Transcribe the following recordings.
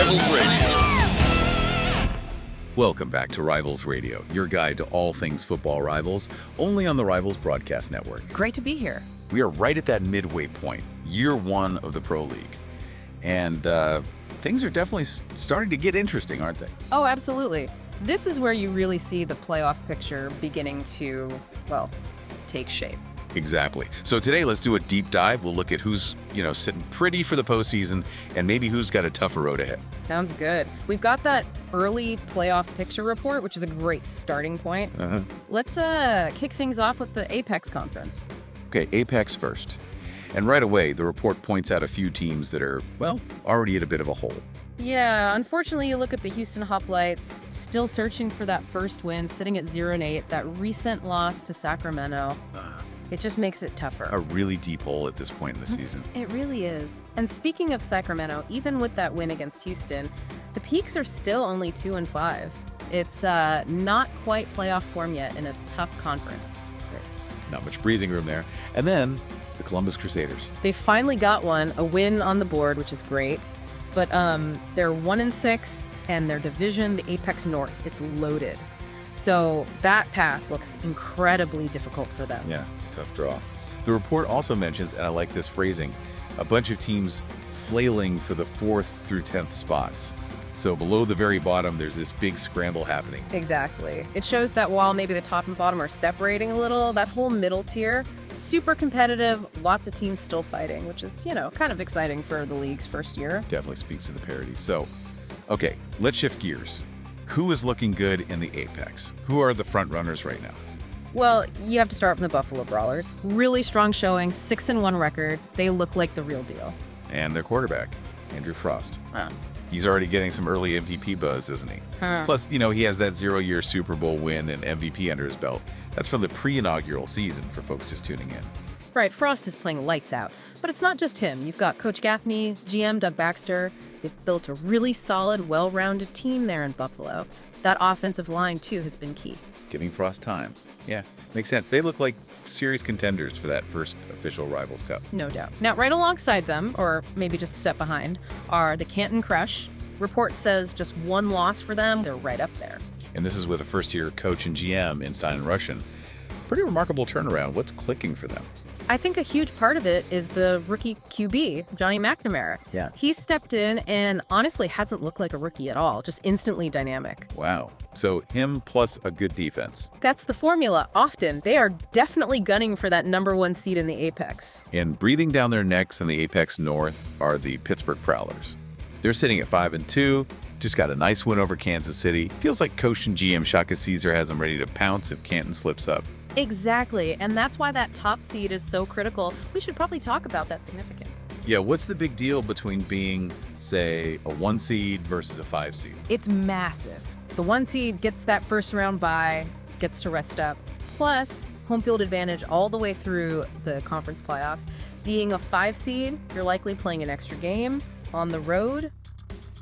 Rivals Radio. Welcome back to Rivals Radio, your guide to all things football Rivals, only on the Rivals Broadcast Network. Great to be here. We are right at that midway point, year one of the Pro League. And things are definitely starting to get interesting, aren't they? Oh, absolutely. This is where you really see the playoff picture beginning to, well, take shape. Exactly. So today, let's do a deep dive. We'll look at who's, sitting pretty for the postseason and maybe who's got a tougher road ahead. Sounds good. We've got that early playoff picture report, which is a great starting point. Let's kick things off with the Apex Conference. Okay, Apex first. And right away, the report points out a few teams that are, well, already at a bit of a hole. Yeah, unfortunately, you look at the Houston Hoplites, still searching for that first win, sitting at 0-8, that recent loss to Sacramento. It just makes it tougher. A really deep hole at this point in the season. It really is. And speaking of Sacramento, even with that win against Houston, the Peaks are still only 2-5. It's not quite playoff form yet in a tough conference. Not much breathing room there. And then the Columbus Crusaders. They finally got one, a win on the board, which is great. But they're 1-6, and their division, the Apex North, it's loaded. So that path looks incredibly difficult for them. Yeah, tough draw. The report also mentions, and I like this phrasing, a bunch of teams flailing for the 4th through 10th spots. So below the very bottom, there's this big scramble happening. Exactly. It shows that while maybe the top and bottom are separating a little, that whole middle tier, super competitive, lots of teams still fighting, which is, kind of exciting for the league's first year. Definitely speaks to the parity. So, okay, let's shift gears. Who is looking good in the Apex? Who are the front runners right now? Well, you have to start from the Buffalo Brawlers. Really strong showing, 6-1 record. They look like the real deal. And their quarterback, Andrew Frost. He's already getting some early MVP buzz, isn't he? Plus, he has that 0-year Super Bowl win and MVP under his belt. That's from the pre-inaugural season for folks just tuning in. Right, Frost is playing lights out. But it's not just him. You've got Coach Gaffney, GM Doug Baxter. They've built a really solid, well-rounded team there in Buffalo. That offensive line, too, has been key. Giving Frost time. Yeah, makes sense. They look like serious contenders for that first official Rivals Cup. No doubt. Now, right alongside them, or maybe just a step behind, are the Canton Crush. Report says just one loss for them. They're right up there. And this is with a first-year coach and GM in Stein and Russian. Pretty remarkable turnaround. What's clicking for them? I think a huge part of it is the rookie QB, Johnny McNamara. Yeah. He stepped in and honestly hasn't looked like a rookie at all, just instantly dynamic. Wow. So him plus a good defense. That's the formula. Often, they are definitely gunning for that #1 seed in the Apex. And breathing down their necks in the Apex North are the Pittsburgh Prowlers. They're sitting at 5-2, just got a nice win over Kansas City. Feels like coach and GM Shaka Caesar has them ready to pounce if Canton slips up. Exactly, and that's why that top seed is so critical. We should probably talk about that significance. Yeah, what's the big deal between being, say, a 1 seed versus a 5 seed? It's massive. The 1 seed gets that first round bye, gets to rest up, plus home field advantage all the way through the conference playoffs. Being a 5 seed, you're likely playing an extra game. On the road,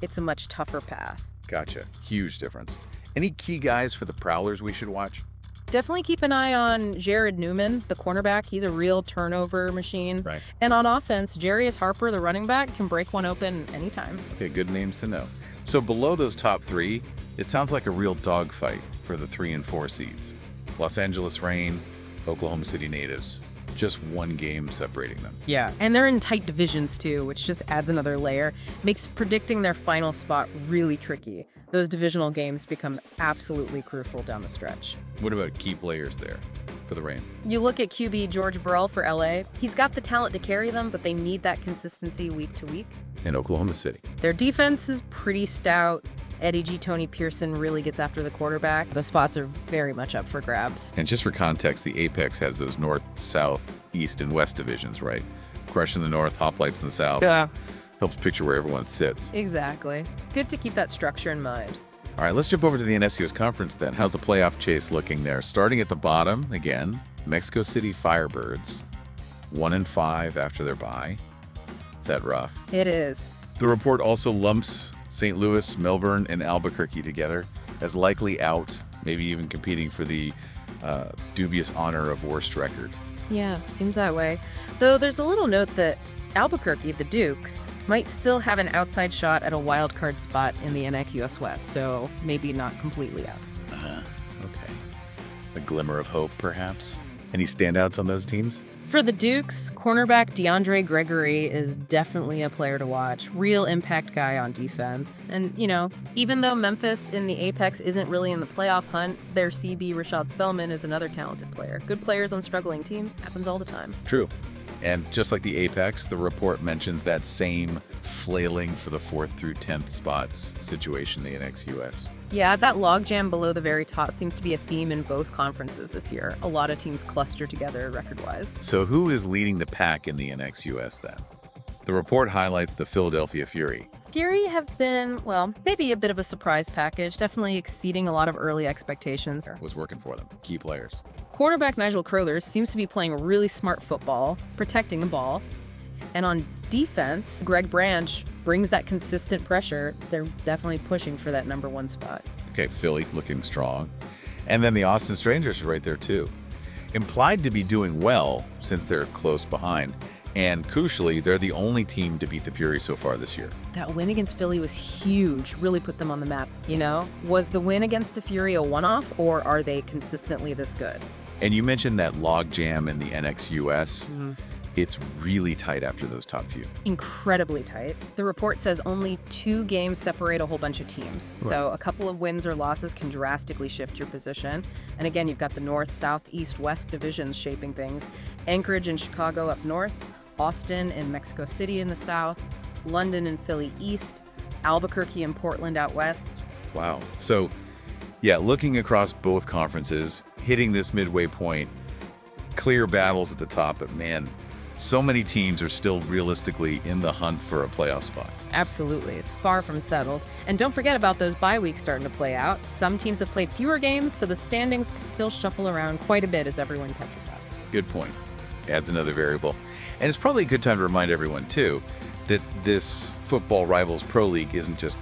it's a much tougher path. Gotcha. Huge difference. Any key guys for the Prowlers we should watch? Definitely keep an eye on Jared Newman, the cornerback. He's a real turnover machine. Right. And on offense, Jarius Harper, the running back, can break one open anytime. Okay, good names to know. So below those top 3, it sounds like a real dogfight for the 3 and 4 seeds. Los Angeles Reign, Oklahoma City Natives. Just one game separating them. Yeah, and they're in tight divisions too, which just adds another layer. Makes predicting their final spot really tricky. Those divisional games become absolutely crucial down the stretch. What about key players there for the Reign? You look at QB George Burrell for LA. He's got the talent to carry them, but they need that consistency week to week. In Oklahoma City. Their defense is pretty stout. Eddie G. Tony Pearson really gets after the quarterback. The spots are very much up for grabs. And just for context, the Apex has those north, south, east, and west divisions, right? Crush in the north, Hoplites in the south. Yeah. Helps picture where everyone sits. Exactly. Good to keep that structure in mind. All right, let's jump over to the NSUS conference then. How's the playoff chase looking there? Starting at the bottom, again, Mexico City Firebirds, 1-5 after their bye. Is that rough? It is. The report also lumps St. Louis, Melbourne, and Albuquerque together as likely out, maybe even competing for the dubious honor of worst record. Yeah, seems that way. Though there's a little note that Albuquerque, the Dukes, might still have an outside shot at a wild card spot in the NFUS West, so maybe not completely out. Okay. A glimmer of hope, perhaps? Any standouts on those teams? For the Dukes, cornerback DeAndre Gregory is definitely a player to watch. Real impact guy on defense. And, even though Memphis in the Apex isn't really in the playoff hunt, their CB Rashad Spellman is another talented player. Good players on struggling teams. Happens all the time. True. And just like the Apex, the report mentions that same flailing for the 4th through 10th spots situation in the NXUS. Yeah, that logjam below the very top seems to be a theme in both conferences this year. A lot of teams cluster together record-wise. So who is leading the pack in the NXUS then? The report highlights the Philadelphia Fury. Fury have been, maybe a bit of a surprise package, definitely exceeding a lot of early expectations. Was working for them. Key players. Quarterback Nigel Crothers seems to be playing really smart football, protecting the ball. And on defense, Greg Branch brings that consistent pressure. They're definitely pushing for that number 1 spot. Okay, Philly looking strong. And then the Austin Strangers are right there too. Implied to be doing well since they're close behind. And crucially, they're the only team to beat the Fury so far this year. That win against Philly was huge, really put them on the map. Was the win against the Fury a one-off, or are they consistently this good? And you mentioned that log jam in the NXUS. It's really tight after those top few. Incredibly tight. The report says only 2 games separate a whole bunch of teams. Right. So a couple of wins or losses can drastically shift your position. And again, you've got the North, South, East, West divisions shaping things. Anchorage and Chicago up north, Austin and Mexico City in the south, London and Philly east, Albuquerque and Portland out west. Wow. So, yeah, looking across both conferences, hitting this midway point, clear battles at the top, but man, so many teams are still realistically in the hunt for a playoff spot. Absolutely. It's far from settled. And don't forget about those bye weeks starting to play out. Some teams have played fewer games, so the standings can still shuffle around quite a bit as everyone catches up. Good point. Adds another variable. And it's probably a good time to remind everyone, too, that this Football Rivals Pro League isn't just,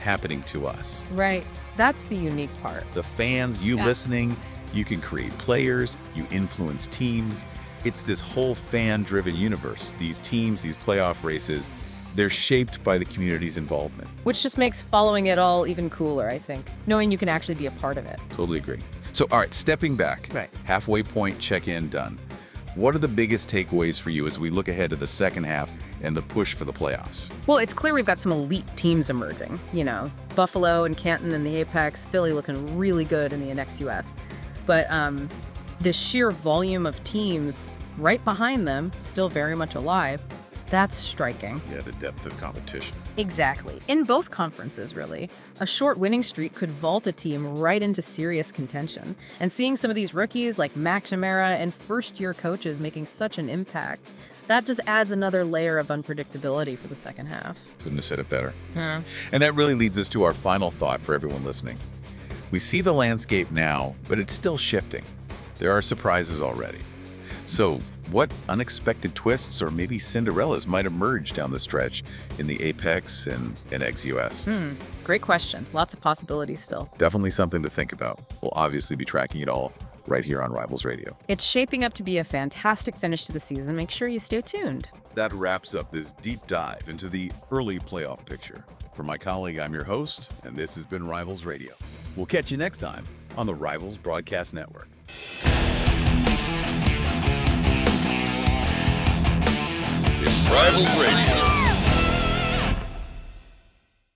happening to us. Right. That's the unique part. The fans, you listening, you can create players, you influence teams. It's this whole fan-driven universe. These teams, these playoff races, they're shaped by the community's involvement. Which just makes following it all even cooler, I think, knowing you can actually be a part of it. Totally agree. So, all right, stepping back. Right. Halfway point, check-in, done. What are the biggest takeaways for you as we look ahead to the second half and the push for the playoffs? Well, it's clear we've got some elite teams emerging. Buffalo and Canton in the Apex, Philly looking really good in the NXUS. But the sheer volume of teams right behind them, still very much alive, that's striking. Yeah, the depth of competition. Exactly. In both conferences, really. A short winning streak could vault a team right into serious contention. And seeing some of these rookies like McNamara and first-year coaches making such an impact, that just adds another layer of unpredictability for the second half. Couldn't have said it better. And that really leads us to our final thought for everyone listening. We see the landscape now, but it's still shifting. There are surprises already. So, what unexpected twists or maybe Cinderellas might emerge down the stretch in the Apex and XUS? Great question. Lots of possibilities still. Definitely something to think about. We'll obviously be tracking it all right here on Rivals Radio. It's shaping up to be a fantastic finish to the season. Make sure you stay tuned. That wraps up this deep dive into the early playoff picture. For my colleague, I'm your host, and this has been Rivals Radio. We'll catch you next time on the Rivals Broadcast Network. It's Rivals Radio.